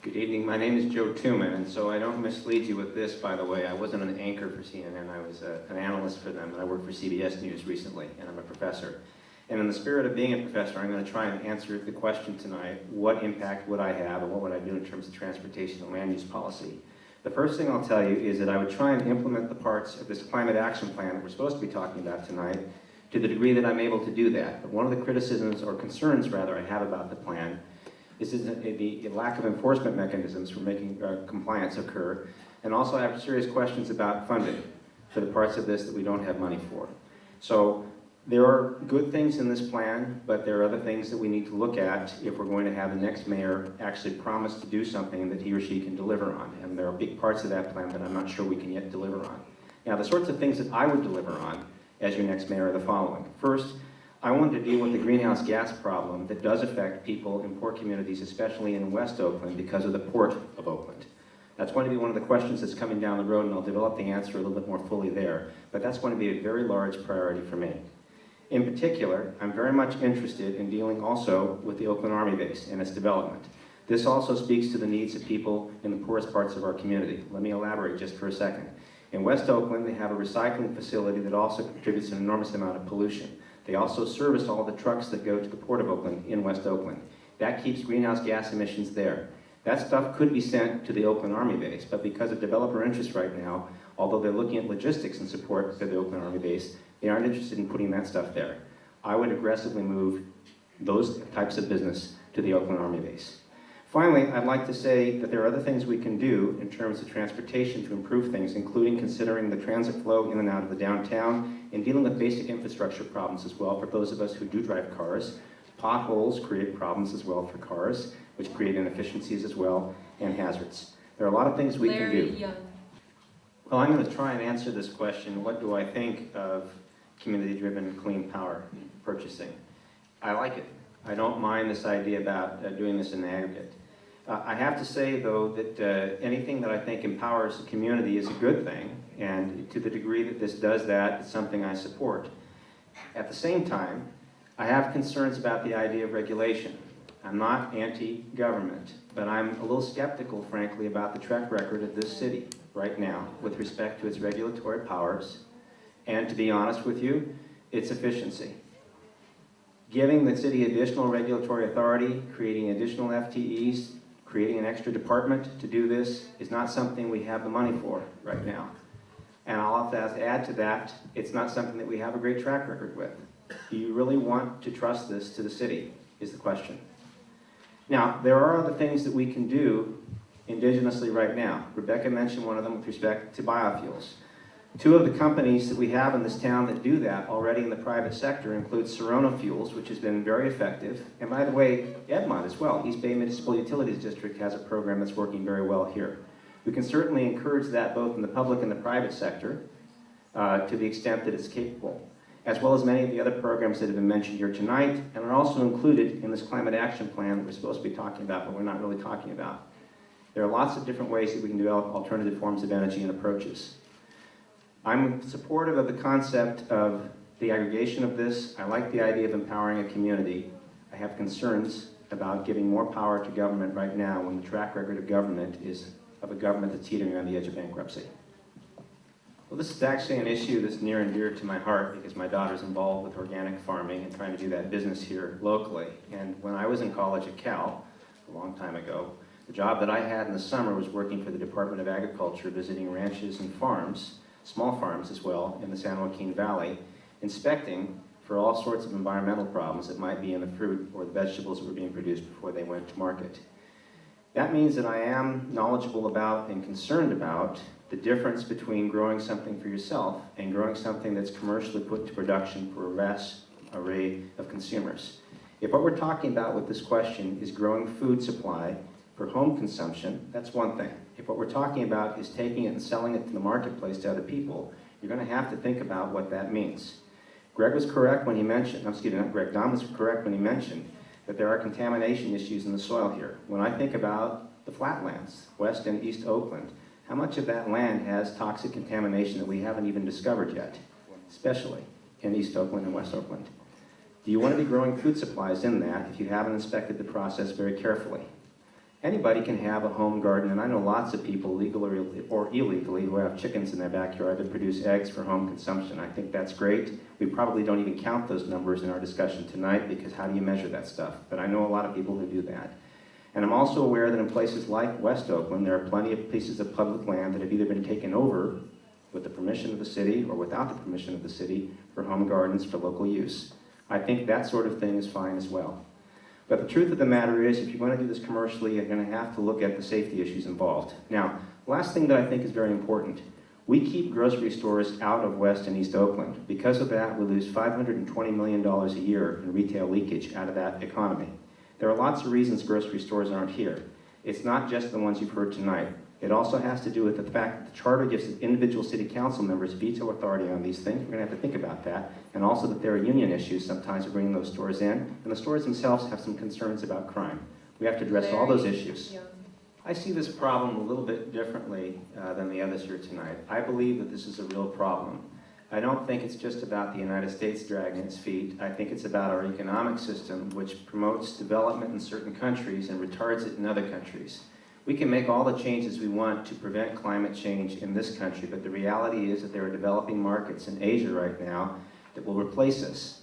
Good evening. My name is Joe Tuman, and so I don't mislead you with this, by the way. I wasn't an anchor for CNN. I was an analyst for them, and I worked for CBS News recently, and I'm a professor. And in the spirit of being a professor, I'm going to try and answer the question tonight, what impact would I have, and what would I do in terms of transportation and land use policy? The first thing I'll tell you is that I would try and implement the parts of this climate action plan that we're supposed to be talking about tonight to the degree that I'm able to do that. But one of the criticisms, or concerns rather, I have about the plan is the lack of enforcement mechanisms for making compliance occur, and also I have serious questions about funding for the parts of this that we don't have money for. So there are good things in this plan, but there are other things that we need to look at if we're going to have the next mayor actually promise to do something that he or she can deliver on. And there are big parts of that plan that I'm not sure we can yet deliver on. Now, the sorts of things that I would deliver on as your next mayor are the following. First, I wanted to deal with the greenhouse gas problem that does affect people in poor communities, especially in West Oakland, because of the Port of Oakland. That's going to be one of the questions that's coming down the road, and I'll develop the answer a little bit more fully there, but that's going to be a very large priority for me. In particular, I'm very much interested in dealing also with the Oakland Army Base and its development. This also speaks to the needs of people in the poorest parts of our community. Let me elaborate just for a second. In West Oakland, they have a recycling facility that also contributes an enormous amount of pollution. They also service all the trucks that go to the Port of Oakland in West Oakland. That keeps greenhouse gas emissions there. That stuff could be sent to the Oakland Army Base, but because of developer interest right now, although they're looking at logistics and support for the Oakland Army Base, they aren't interested in putting that stuff there. I would aggressively move those types of business to the Oakland Army Base. Finally, I'd like to say that there are other things we can do in terms of transportation to improve things, including considering the transit flow in and out of the downtown and dealing with basic infrastructure problems as well for those of us who do drive cars. Potholes create problems as well for cars, which create inefficiencies as well, and hazards. There are a lot of things we can do. Well, I'm going to try and answer this question, what do I think of community-driven clean power purchasing? I like it. I don't mind this idea about doing this in the aggregate. I have to say, though, that anything that I think empowers the community is a good thing, and to the degree that this does that, it's something I support. At the same time, I have concerns about the idea of regulation. I'm not anti-government, but I'm a little skeptical, frankly, about the track record of this city right now with respect to its regulatory powers, and to be honest with you, its efficiency. Giving the city additional regulatory authority, creating additional FTEs, creating an extra department to do this is not something we have the money for right now. And I'll have to add to that, it's not something that we have a great track record with. Do you really want to trust this to the city, is the question. Now, there are other things that we can do indigenously right now. Rebecca mentioned one of them with respect to biofuels. Two of the companies that we have in this town that do that already in the private sector include Serona Fuels, which has been very effective. And by the way, Edmont as well, East Bay Municipal Utilities District has a program that's working very well here. We can certainly encourage that both in the public and the private sector to the extent that it's capable, as well as many of the other programs that have been mentioned here tonight and are also included in this climate action plan that we're supposed to be talking about, but we're not really talking about. There are lots of different ways that we can develop alternative forms of energy and approaches. I'm supportive of the concept of the aggregation of this. I like the idea of empowering a community. I have concerns about giving more power to government right now when the track record of government is of a government that's teetering on the edge of bankruptcy. Well, this is actually an issue that's near and dear to my heart because my daughter's involved with organic farming and trying to do that business here locally. And when I was in college at Cal, a long time ago, the job that I had in the summer was working for the Department of Agriculture, visiting ranches and farms, small farms as well, in the San Joaquin Valley, inspecting for all sorts of environmental problems that might be in the fruit or the vegetables that were being produced before they went to market. That means that I am knowledgeable about and concerned about the difference between growing something for yourself and growing something that's commercially put to production for a vast array of consumers. If what we're talking about with this question is growing food supply for home consumption, that's one thing. If what we're talking about is taking it and selling it to the marketplace to other people, you're going to have to think about what that means. Greg was correct when he mentioned, Don was correct when he mentioned that there are contamination issues in the soil here. When I think about the flatlands, West and East Oakland, how much of that land has toxic contamination that we haven't even discovered yet, especially in East Oakland and West Oakland? Do you want to be growing food supplies in that if you haven't inspected the process very carefully? Anybody can have a home garden, and I know lots of people, legally or illegally, who have chickens in their backyard that produce eggs for home consumption. I think that's great. We probably don't even count those numbers in our discussion tonight, because how do you measure that stuff? But I know a lot of people who do that. And I'm also aware that in places like West Oakland, there are plenty of pieces of public land that have either been taken over with the permission of the city or without the permission of the city for home gardens for local use. I think that sort of thing is fine as well. But the truth of the matter is, if you're going to do this commercially, you're going to have to look at the safety issues involved. Now, last thing that I think is very important, we keep grocery stores out of West and East Oakland. Because of that, we lose $520 million a year in retail leakage out of that economy. There are lots of reasons grocery stores aren't here. It's not just the ones you've heard tonight. It also has to do with the fact that the charter gives individual city council members veto authority on these things. We're going to have to think about that. And also that there are union issues sometimes of bringing those stores in. And the stores themselves have some concerns about crime. We have to address all those issues. Yeah. I see this problem a little bit differently than the others here tonight. I believe that this is a real problem. I don't think it's just about the United States dragging its feet. I think it's about our economic system, which promotes development in certain countries and retards it in other countries. We can make all the changes we want to prevent climate change in this country, but the reality is that there are developing markets in Asia right now that will replace us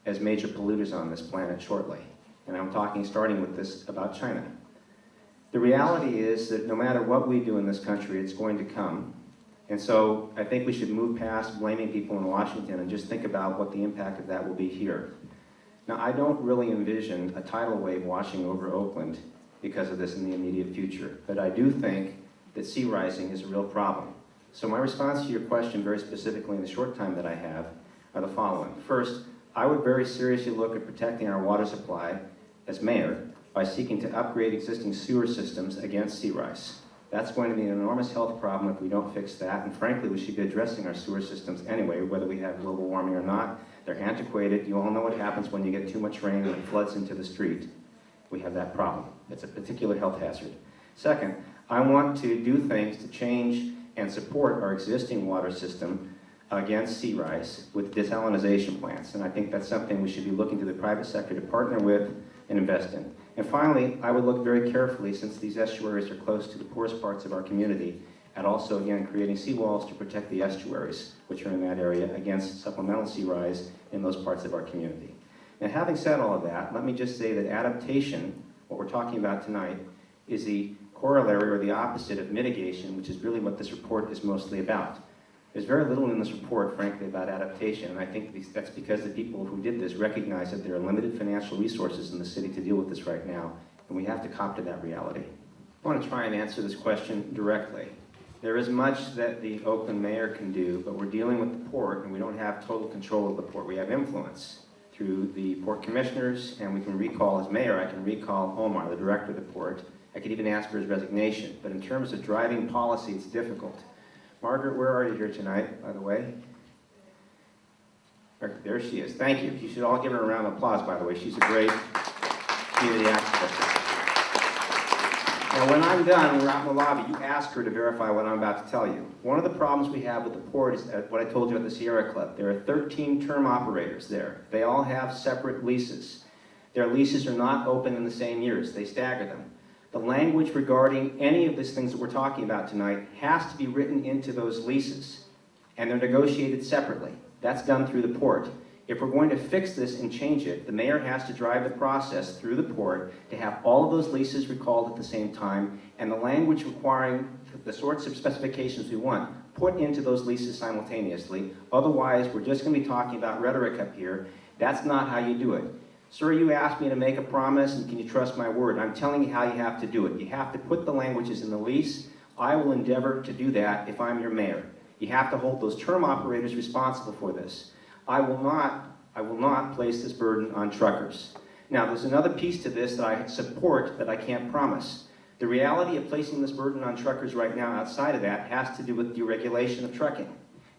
as major polluters on this planet shortly. And I'm talking, starting with this, about China. The reality is that no matter what we do in this country, it's going to come. And so I think we should move past blaming people in Washington and just think about what the impact of that will be here. Now, I don't really envision a tidal wave washing over Oakland because of this in the immediate future. But I do think that sea rising is a real problem. So my response to your question very specifically in the short time that I have are the following. First, I would very seriously look at protecting our water supply as mayor by seeking to upgrade existing sewer systems against sea rise. That's going to be an enormous health problem if we don't fix that, and frankly, we should be addressing our sewer systems anyway, whether we have global warming or not. They're antiquated. You all know what happens when you get too much rain and it floods into the street. We have that problem. It's a particular health hazard. Second, I want to do things to change and support our existing water system against sea rise with desalinization plants, and I think that's something we should be looking to the private sector to partner with and invest in. And finally, I would look very carefully, since these estuaries are close to the poorest parts of our community, at also, again, creating seawalls to protect the estuaries, which are in that area, against supplemental sea rise in those parts of our community. Now, having said all of that, let me just say that adaptation, what we're talking about tonight, is the corollary or the opposite of mitigation, which is really what this report is mostly about. There's very little in this report, frankly, about adaptation, and I think that's because the people who did this recognize that there are limited financial resources in the city to deal with this right now, and we have to cop to that reality. I want to try and answer this question directly. There is much that the Oakland mayor can do, but we're dealing with the port, and we don't have total control of the port. We have influence through the port commissioners, and we can recall, as mayor, I can recall Omar, the director of the port. I could even ask for his resignation, but in terms of driving policy, it's difficult. Margaret, where are you here tonight, by the way? There she is. Thank you. You should all give her a round of applause, by the way. She's a great community activist. Now, when I'm done, we're out in the lobby, you ask her to verify what I'm about to tell you. One of the problems we have with the port is what I told you at the Sierra Club. There are 13 term operators there. They all have separate leases. Their leases are not open in the same years. They stagger them. The language regarding any of these things that we're talking about tonight has to be written into those leases, and they're negotiated separately. That's done through the port. If we're going to fix this and change it, the mayor has to drive the process through the port to have all of those leases recalled at the same time, and the language requiring the sorts of specifications we want put into those leases simultaneously. Otherwise, we're just going to be talking about rhetoric up here. That's not how you do it. Sir, you asked me to make a promise, and can you trust my word? I'm telling you how you have to do it. You have to put the languages in the lease. I will endeavor to do that if I'm your mayor. You have to hold those term operators responsible for this. I will not place this burden on truckers. Now, there's another piece to this that I support that I can't promise. The reality of placing this burden on truckers right now outside of that has to do with deregulation of trucking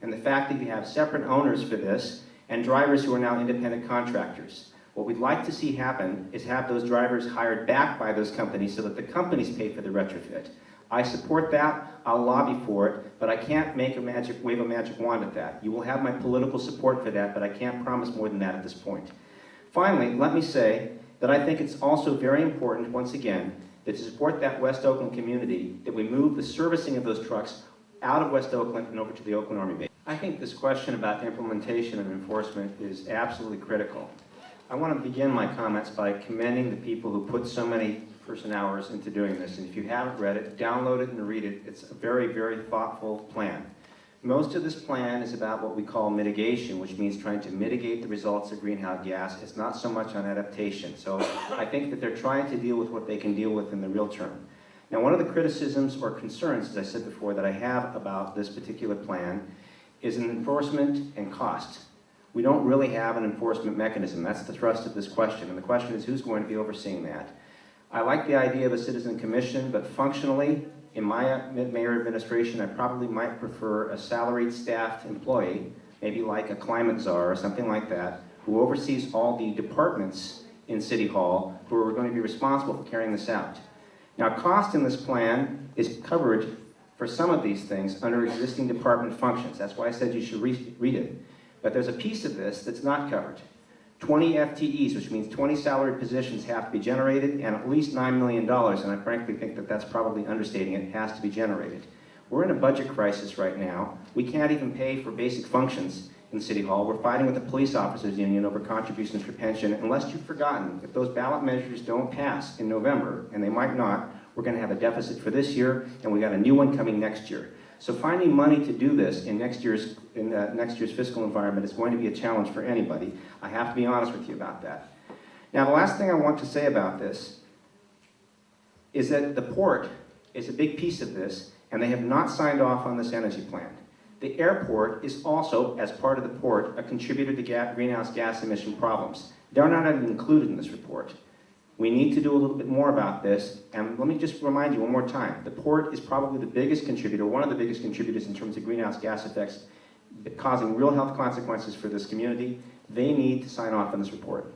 and the fact that you have separate owners for this and drivers who are now independent contractors. What we'd like to see happen is have those drivers hired back by those companies so that the companies pay for the retrofit. I support that, I'll lobby for it, but I can't wave a magic wand at that. You will have my political support for that, but I can't promise more than that at this point. Finally, let me say that I think it's also very important, once again, that to support that West Oakland community, that we move the servicing of those trucks out of West Oakland and over to the Oakland Army base. I think this question about implementation and enforcement is absolutely critical. I want to begin my comments by commending the people who put so many person-hours into doing this. And if you haven't read it, download it and read it. It's a very, very thoughtful plan. Most of this plan is about what we call mitigation, which means trying to mitigate the results of greenhouse gas. It's not so much on adaptation. So I think that they're trying to deal with what they can deal with in the real term. Now, one of the criticisms or concerns, as I said before, that I have about this particular plan is in enforcement and cost. We don't really have an enforcement mechanism. That's the thrust of this question. And the question is, who's going to be overseeing that? I like the idea of a citizen commission, but functionally, in my mayor administration, I probably might prefer a salaried staffed employee, maybe like a climate czar or something like that, who oversees all the departments in City Hall who are going to be responsible for carrying this out. Now, cost in this plan is covered for some of these things under existing department functions. That's why I said you should read it. But there's a piece of this that's not covered. 20 FTEs, which means 20 salaried positions, have to be generated, and at least $9 million, and I frankly think that that's probably understating it, has to be generated. We're in a budget crisis right now. We can't even pay for basic functions in City Hall. We're fighting with the police officers union over contributions for pension. Unless you've forgotten, if those ballot measures don't pass in November, and they might not, we're going to have a deficit for this year, and we got a new one coming next year. So finding money to do this in next year's fiscal environment is going to be a challenge for anybody. I have to be honest with you about that. Now, the last thing I want to say about this is that the port is a big piece of this, and they have not signed off on this energy plan. The airport is also, as part of the port, a contributor to greenhouse gas emission problems. They're not even included in this report. We need to do a little bit more about this, and let me just remind you one more time. The port is probably the biggest contributor, one of the biggest contributors in terms of greenhouse gas effects, causing real health consequences for this community. They need to sign off on this report.